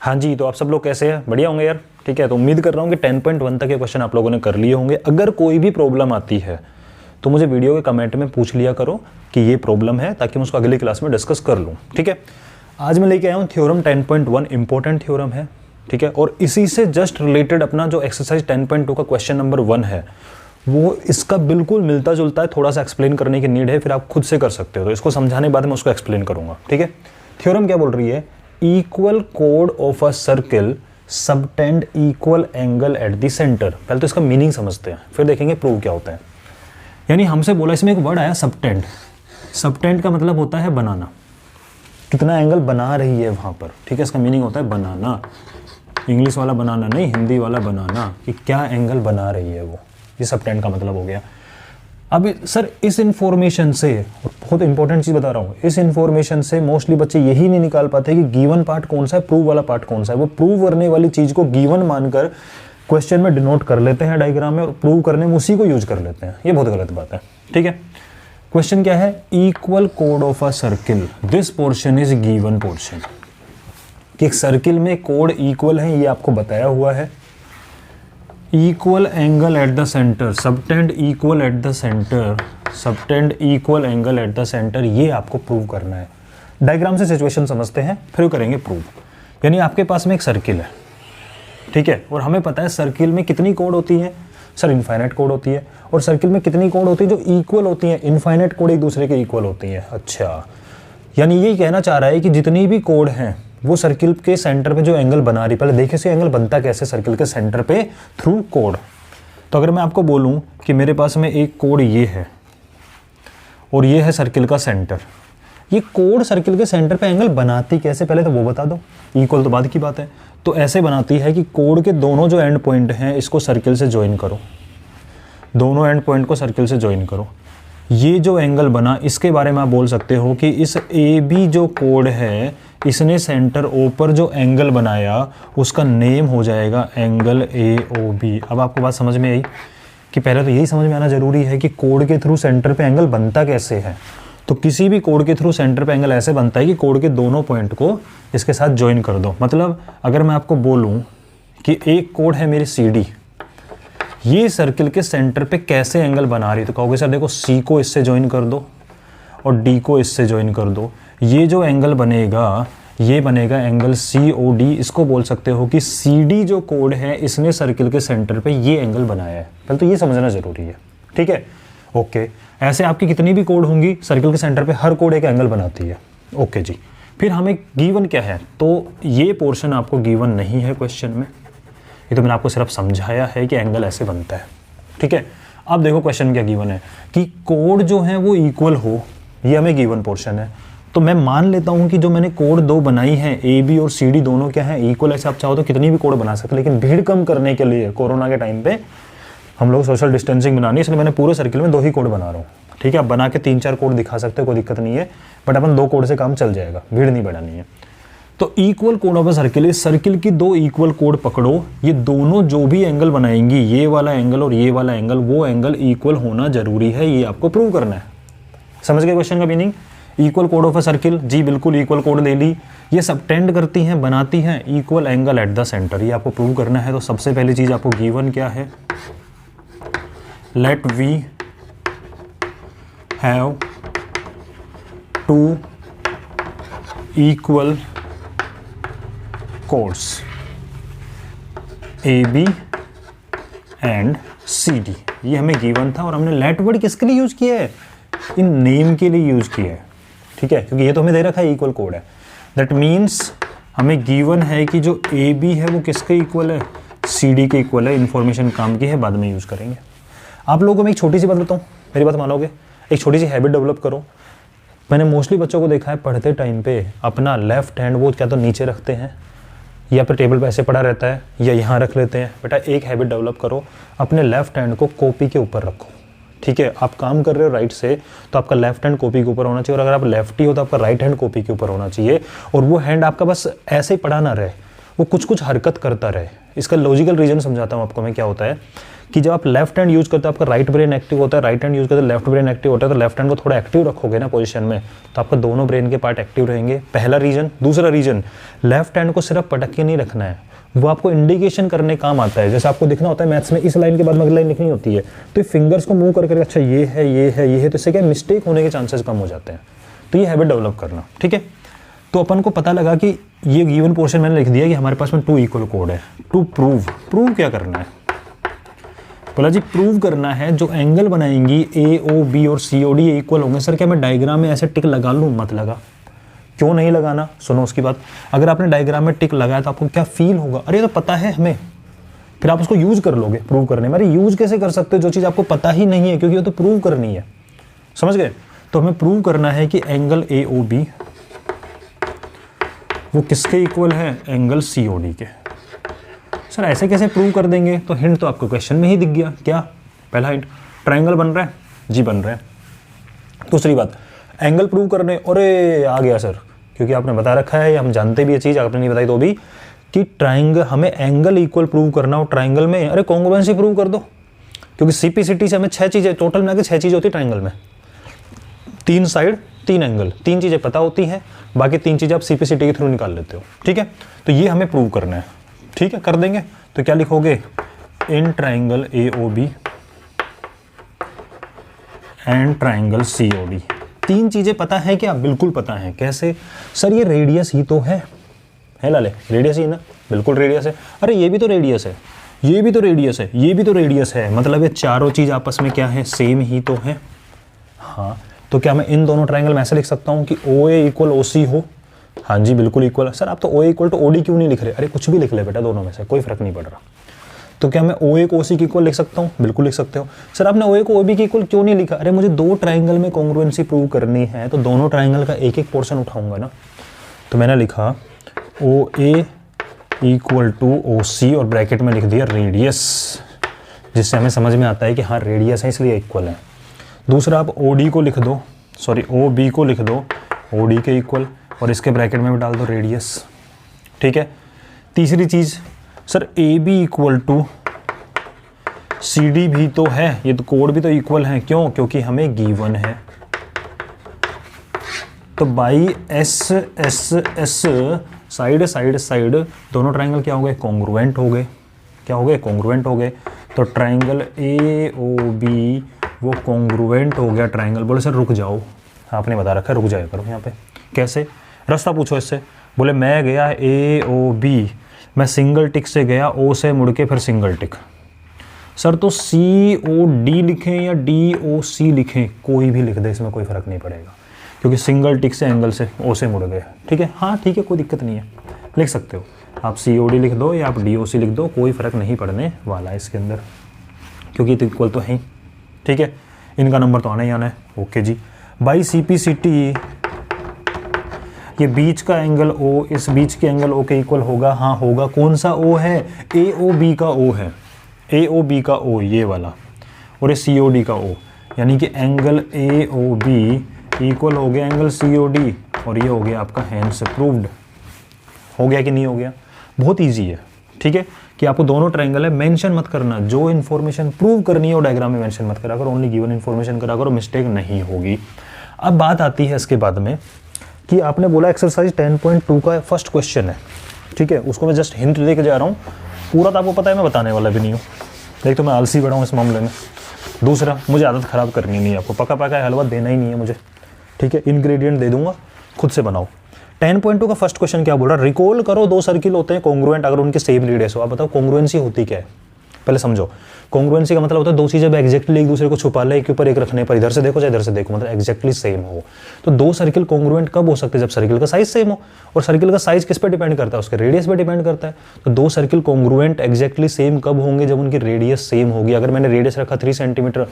हाँ जी, तो आप सब लोग कैसे हैं? बढ़िया होंगे यार। ठीक है, तो उम्मीद कर रहा हूँ कि 10.1 तक के क्वेश्चन आप लोगों ने कर लिए होंगे। अगर कोई भी प्रॉब्लम आती है तो मुझे वीडियो के कमेंट में पूछ लिया करो कि ये प्रॉब्लम है, ताकि मैं उसको अगली क्लास में डिस्कस कर लूँ। ठीक है, आज मैं लेके आया हूँ थ्योरम 10.1, इंपॉर्टेंट थ्योरम है। ठीक है, और इसी से जस्ट रिलेटेड अपना जो एक्सरसाइज 10.2 का क्वेश्चन नंबर 1 है वो इसका बिल्कुल मिलता जुलता है। थोड़ा सा एक्सप्लेन करने की नीड है, फिर आप खुद से कर सकते हो। तो इसको समझाने के बाद मैं उसको एक्सप्लेन करूंगा। ठीक है, थ्योरम क्या बोल रही है? इक्वल कोड of a circle subtend equal angle at the centre. पहले तो इसका मीनिंग समझते हैं, फिर देखेंगे प्रूव क्या होता है। यानी हमसे बोला, इसमें एक वर्ड आया सबटेंड। सबटेंड का मतलब होता है बनाना, कितना एंगल बना रही है वहां पर। ठीक है, इसका मीनिंग होता है बनाना। इंग्लिश वाला बनाना नहीं, हिंदी वाला बनाना, कि क्या एंगल बना रही है वो, ये सबटेंड का मतलब हो गया। अब सर इस इंफॉर्मेशन से, बहुत इंपॉर्टेंट चीज बता रहा हूँ, इस इंफॉर्मेशन से मोस्टली बच्चे यही नहीं निकाल पाते कि गिवन पार्ट कौन सा है, प्रूव वाला पार्ट कौन सा है। वो प्रूव करने वाली चीज को गिवन मानकर क्वेश्चन में डिनोट कर लेते हैं डायग्राम में, और प्रूव करने में उसी को यूज कर लेते हैं। ये बहुत गलत बात है। ठीक है, क्वेश्चन क्या है? इक्वल कोड of a circle, this portion is given portion. कि एक सर्किल में कोड इक्वल है, ये आपको बताया हुआ है। Equal angle at the centre, subtend equal at the centre, subtend equal angle at the centre, ये आपको प्रूव करना है। डायग्राम से सिचुएशन समझते हैं, फिर करेंगे प्रूव। यानी आपके पास में एक सर्किल है, ठीक है, और हमें पता है सर्किल में कितनी कोड होती है। सर इनफाइनाइट कोड होती है। और सर्किल में कितनी कोड होती है जो इक्वल होती है? इनफाइनाइट कोड एक दूसरे के इक्वल होती है। अच्छा, यानी यही कहना चाह रहा है कि जितनी भी कोड हैं वो सर्किल के सेंटर पे जो एंगल बना रही, पहले देखे से एंगल बनता कैसे सर्किल के सेंटर पे, थ्रू कोड। तो अगर मैं आपको बोलूं कि मेरे पास में एक कोड ये है और ये है सर्किल का सेंटर, ये कोड सर्किल के सेंटर पे एंगल बनाती कैसे, पहले तो वो बता दो। इक्वल तो बाद की बात है। तो ऐसे बनाती है कि कोड के दोनों जो एंड पॉइंट हैं इसको सर्किल से ज्वाइन करो, दोनों एंड पॉइंट को सर्किल से ज्वाइन करो। ये जो एंगल बना, इसके बारे में आप बोल सकते हो कि इस ए बी जो कोड है, इसने सेंटर ओ पर जो एंगल बनाया उसका नेम हो जाएगा एंगल ए ओ बी। अब आपको बात समझ में आई कि पहले तो यही समझ में आना जरूरी है कि कोड के थ्रू सेंटर पे एंगल बनता कैसे है। तो किसी भी कोड के थ्रू सेंटर पे एंगल ऐसे बनता है कि कोड के दोनों पॉइंट को इसके साथ ज्वाइन कर दो। मतलब अगर मैं आपको बोलूं कि एक कोड है मेरी सी डी, ये सर्किल के सेंटर पे कैसे एंगल बना रही, तो कहोगे सर देखो सी को इससे ज्वाइन कर दो और डी को इससे ज्वाइन कर दो। ये जो एंगल बनेगा ये बनेगा एंगल सी ओ डी। इसको बोल सकते हो कि सी डी जो कोड है इसने सर्किल के सेंटर पे ये एंगल बनाया है। पहले तो ये समझना जरूरी है। ठीक है, ओके। ऐसे आपकी कितनी भी कोड होंगी सर्किल के सेंटर पे हर कोड एक एंगल बनाती है। ओके जी, फिर हमें गिवन क्या है? तो ये पोर्शन आपको गिवन नहीं है क्वेश्चन में, ये तो मैंने आपको सिर्फ समझाया है कि एंगल ऐसे बनता है। ठीक है, अब देखो क्वेश्चन क्या गिवन है कि कोड जो है वो इक्वल हो, ये हमें गिवन पोर्शन है। तो मैं मान लेता हूं कि जो मैंने कोड दो बनाई है, ए बी और सी डी दोनों क्या है, इक्वल। ऐसे आप चाहो तो कितनी भी कोड बना सकते, लेकिन भीड़ कम करने के लिए कोरोना के टाइम पे हम लोग सोशल डिस्टेंसिंग बनानी है, इसलिए मैंने पूरे सर्किल में 2 ही कोड बना रहा हूँ। ठीक है, आप बना के 3-4 कोड दिखा सकते हो, कोई दिक्कत नहीं है, बट अपन 2 कोड से काम चल जाएगा, भीड़ नहीं बढ़ानी है। तो इक्वल कोड ऑफ अ सर्किल, इस सर्किल की 2 इक्वल कोड पकड़ो, ये दोनों जो भी एंगल बनाएंगी, ये वाला एंगल और ये वाला एंगल, वो एंगल इक्वल होना जरूरी है। ये आपको प्रूव करना है। समझ गए क्वेश्चन का मीनिंग? इक्वल कोड ऑफ अ सर्किल, जी बिल्कुल इक्वल कोड ले ली। ये सबटेंड करती हैं, बनाती हैं equal angle at the centre, ये आपको प्रूव करना है। तो सबसे पहली चीज आपको गिवन क्या है? Let we have 2 equal chords A B and C D. ये हमें गिवन था और हमने लेट वर्ड किसके लिए यूज किया है? इन नेम के लिए यूज किया है। ठीक है, क्योंकि ये तो हमें दे रखा है इक्वल कोड है। दैट मीन्स हमें गिवन है कि जो ए बी है वो किसके इक्वल है? सी डी के इक्वल है। इन्फॉर्मेशन काम की है, बाद में यूज करेंगे। आप लोगों को मैं एक छोटी सी बात बताऊं, मेरी बात मानोगे? एक छोटी सी हैबिट डेवलप करो। मैंने मोस्टली बच्चों को देखा है पढ़ते टाइम पे अपना लेफ्ट हैंड वो क्या तो नीचे रखते हैं, या फिर टेबल पे ऐसे पड़ा रहता है, या यहाँ रख लेते हैं। बेटा एक हैबिट डेवलप करो, अपने लेफ्ट हैंड को कॉपी के ऊपर रखो। ठीक है, आप काम कर रहे हो राइट से, तो आपका लेफ्ट हैंड कॉपी के ऊपर होना चाहिए, और अगर आप लेफ्टी हो तो आपका राइट हैंड कॉपी के ऊपर होना चाहिए। और वो हैंड आपका बस ऐसे ही पड़ा ना रहे, वो कुछ कुछ हरकत करता रहे। इसका लॉजिकल रीजन समझाता हूँ आपको मैं क्या होता है कि जब आप लेफ्ट हैंड यूज करते हो आपका राइट ब्रेन एक्टिव होता है, राइट हैंड यूज करते हो लेफ्ट ब्रेन एक्टिव होता है, तो लेफ्ट हैंड को थोड़ा एक्टिव रखोगे ना पोजीशन में तो आपका दोनों ब्रेन के पार्ट एक्टिव रहेंगे, पहला रीजन। दूसरा रीजन, लेफ्ट हैंड को सिर्फ पटक के नहीं रखना है, वो आपको इंडिकेशन करने काम आता है। जैसे आपको दिखना होता है मैथ्स में, इस लाइन के बाद में अगली लाइन लिखनी होती है, तो फिंगर्स को मूव करके अच्छा ये है ये है ये है, तो इससे क्या मिस्टेक होने के चांसेस कम हो जाते हैं। तो ये हैबिट डेवलप करना, ठीक है। तो अपन को पता लगा कि ये गिवन पोर्शन मैंने लिख दिया कि हमारे पास में 2 इक्वल कोड है। टू प्रूव क्या करना है, बोला जी प्रूव करना है जो एंगल बनाएंगी AOB और COD इक्वल होंगे। सर क्या मैं डायग्राम में ऐसे टिक लगा लूँ? मत लगा। क्यों नहीं लगाना, सुनो उसकी बात। अगर आपने डायग्राम में टिक लगाया तो आपको क्या फील होगा, अरे तो पता है हमें, फिर आप उसको यूज कर लोगे प्रूव करने में। अरे यूज कैसे कर सकते हो जो चीज़ आपको पता ही नहीं है, क्योंकि वो तो प्रूव करनी है, समझ गए। तो हमें प्रूव करना है कि एंगल AOB वो किसके इक्वल है, एंगल COD के। सर ऐसे कैसे प्रूव कर देंगे, तो हिंट तो आपको क्वेश्चन में ही दिख गया। क्या पहला हिंट, ट्रायंगल बन रहा है जी, बन रहा है। दूसरी बात, एंगल प्रूव करने, अरे आ गया सर, क्योंकि आपने बता रखा है, हम जानते भी ये चीज़, आपने नहीं बताई तो भी, कि ट्रायंगल हमें एंगल इक्वल प्रूव करना हो ट्रायंगल में। अरे कॉन्ग्रुएंसी प्रूव कर दो, क्योंकि CPCT से हमें 6 चीज़ें टोटल में आके 6 चीज़ें होती है ट्रायंगल में, 3 साइड 3 एंगल, 3 चीज़ें पता होती हैं, बाकी 3 चीज़ें आप CPCT के थ्रू निकाल लेते हो, ठीक है। तो ये हमें प्रूव करना है, ठीक है, कर देंगे। तो क्या लिखोगे, in triangle AOB and triangle COD। 3 चीज़ें पता है क्या, बिल्कुल पता है। कैसे सर, ये रेडियस ही तो है लाले, रेडियस ही ना, बिल्कुल रेडियस है। अरे ये भी तो रेडियस है, ये भी तो रेडियस है, ये भी तो रेडियस है, मतलब ये चारों चीज़ आपस में क्या है, सेम ही तो है। हाँ, तो क्या मैं इन दोनों ट्रायंगल में ऐसे लिख सकता हूँ कि OA इक्वल OC हो? हाँ जी बिल्कुल इक्वल। सर आप तो OA इक्वल टू OD क्यों नहीं लिख रहे? अरे कुछ भी लिख ले बेटा, दोनों में से कोई फर्क नहीं पड़ रहा। तो क्या मैं OA को OC की इक्वल लिख सकता हूँ? बिल्कुल लिख सकते हो। सर आपने OA को OB की इक्वल क्यों नहीं लिखा? अरे मुझे 2 ट्रायंगल में कॉन्ग्रुएंसी प्रूव करनी है, तो दोनों ट्रायंगल का एक एक पोर्शन उठाऊंगा ना। तो मैंने लिखा OA इक्वल टू OC और ब्रैकेट में लिख दिया रेडियस, जिससे हमें समझ में आता है कि हाँ रेडियस है इसलिए इक्वल है। दूसरा आप OD को लिख दो, सॉरी OB को लिख दो OD के इक्वल, और इसके ब्रैकेट में भी डाल दो रेडियस, ठीक है। तीसरी चीज़, sir AB equal to CD भी तो है, ये तो कोड भी तो इक्वल है। क्यों? क्योंकि हमें गिवन है। तो by S side side side दोनों ट्रायंगल क्या हो गए, कॉन्ग्रुएंट हो गए। क्या हो गए, कॉन्ग्रुएंट हो गए। तो ट्रायंगल AOB वो कॉन्ग्रुएंट हो गया ट्रायंगल। बोले सर रुक जाओ, आपने बता रखा है रुक जाया करो यहाँ पे। कैसे? रास्ता पूछो इससे। बोले मैं गया AOB, मैं सिंगल टिक से गया, O से मुड़ के फिर सिंगल टिक। सर तो COD लिखें या DOC लिखें, कोई भी लिख दे, इसमें कोई फ़र्क नहीं पड़ेगा, क्योंकि सिंगल टिक से एंगल से O से मुड़ गए, ठीक है। हाँ ठीक है, कोई दिक्कत नहीं है, लिख सकते हो आप। COD लिख दो या आप DOC लिख दो, कोई फ़र्क नहीं पड़ने वाला है इसके अंदर, क्योंकि तो इक्वल तो है ही, ठीक है। इनका नंबर तो आना ही आना है। Okay ji. बाई CPCT ये बीच का एंगल O इस बीच के एंगल O के इक्वल होगा। हाँ होगा। कौन सा O है? AOB का O है, AOB का O ये वाला, और ये COD का O, यानी कि एंगल AOB इक्वल हो गया एंगल COD, और ये हो गया आपका हैंड्स प्रूव्ड। हो गया कि नहीं हो गया? बहुत ईजी है, ठीक है। कि आपको दोनों ट्रायंगल है, मेंशन मत करना, जो इन्फॉर्मेशन प्रूव करनी है वो डायग्राम में मेंशन मत करा करो, ओनली गिवन इन्फॉर्मेशन करा करो, मिस्टेक नहीं होगी। अब बात आती है इसके बाद में कि आपने बोला एक्सरसाइज 10.2 का फर्स्ट क्वेश्चन है, ठीक है। उसको मैं जस्ट हिंट लेके जा रहा हूँ, पूरा तो आपको पता है, मैं बताने वाला भी नहीं हूँ। देख तो मैं आलसी बड़ा हूँ इस मामले में। दूसरा, मुझे आदत ख़राब करनी नहीं है, आपको पका पका हलवा देना ही नहीं है मुझे, ठीक है। इंग्रेडिएंट दे दूंगा, खुद से बनाओ। 10.2 का फर्स्ट क्वेश्चन क्या बोल रहा है? रिकॉल करो 2 सर्किल होते हैं कॉन्ग्रुएंट अगर उनके सेम रेडियस हो। आप बताओ कॉन्ग्रुएंसी होती क्या है, पहले समझो। कॉन्ग्रुएंसी का मतलब होता है 2 चीज़ें एग्जैक्टली एक दूसरे को छुपा ले, एक के ऊपर एक रखने पर, इधर से देखो चाहे इधर से देखो, मतलब एग्जैक्टली सेम हो। तो 2 सर्किल कॉन्ग्रुएंट कब हो सकते हैं? जब सर्किल का साइज सेम हो, और सर्किल का साइज किस पर डिपेंड करता है? उसके रेडियस पर डिपेंड करता है। तो 2 सर्किल कॉन्ग्रुएंट एग्जैक्टली सेम कब होंगे? जब उनकी रेडियस सेम होगी। अगर मैंने रेडियस रखा 3 सेंटीमीटर,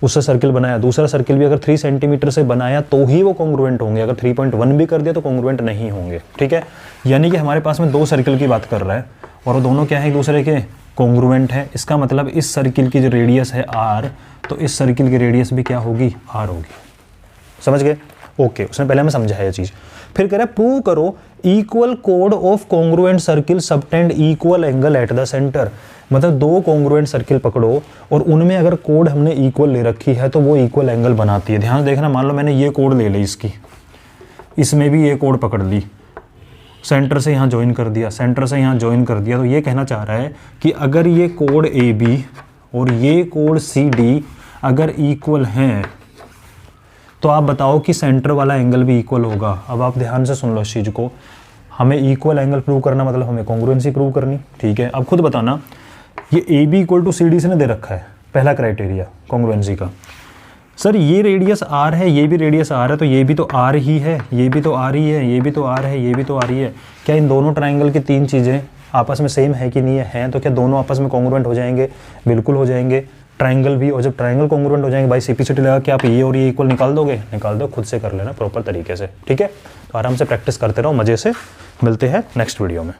उससे सर्किल बनाया, दूसरा सर्किल भी अगर 3 सेंटीमीटर से बनाया तो ही वो कॉन्ग्रुएंट होंगे। अगर 3.1 भी कर दिया तो कॉन्ग्रुएंट नहीं होंगे, ठीक है। यानी कि हमारे पास में 2 सर्किल की बात कर रहा है, और वो दोनों क्या है? एक दूसरे के कॉन्ग्रुएंट है। इसका मतलब इस सर्किल की जो रेडियस है R, तो इस सर्किल की रेडियस भी क्या होगी? R होगी। समझ गए? ओके, उसने पहले हमें समझाया ये चीज़। फिर कह रहा है प्रूव करो इक्वल कोड of congruent circle subtend equal angle at the centre. मतलब दो कॉन्ग्रुएंट सर्किल पकड़ो और उनमें अगर कोड हमने इक्वल ले रखी है तो वो इक्वल एंगल बनाती है। ध्यान से देखना, मान लो मैंने ये कोड ले ली इसकी, इसमें भी ये कोड पकड़ ली, सेंटर से यहाँ ज्वाइन कर दिया, सेंटर से यहाँ ज्वाइन कर दिया, तो ये कहना चाह रहा है कि अगर ये कोड ए बी और ये कोड सी डी अगर इक्वल हैं तो आप बताओ कि सेंटर वाला एंगल भी इक्वल होगा। अब आप ध्यान से सुन लो इस चीज़ को, हमें इक्वल एंगल प्रूव करना मतलब हमें कॉन्ग्रुएंसी प्रूव करनी, ठीक है। अब खुद बताना, ये A B equal to C D से ने दे रखा है पहला क्राइटेरिया कॉन्ग्रुएंसी का। सर ये रेडियस आर है, ये भी रेडियस आर है, तो ये भी तो आर ही है, ये भी तो आर ही है, ये भी तो आर है, ये भी तो आर ही है। क्या इन दोनों ट्राइंगल की तीन चीज़ें आपस में सेम है कि नहीं है? हैं, तो क्या दोनों आपस में कॉन्ग्रुएंट हो जाएंगे? बिल्कुल हो जाएंगे। ट्राइंगल भी, और जब ट्राइंगल कॉन्ग्रुएंट हो जाएंगे भाई सीपीसीटी लगा के आप ये और ये इक्वल निकाल दोगे, निकाल दो, खुद से कर लेना प्रॉपर तरीके से, ठीक है। तो आराम से प्रैक्टिस करते रहो मज़े से। मिलते हैं नेक्स्ट वीडियो में।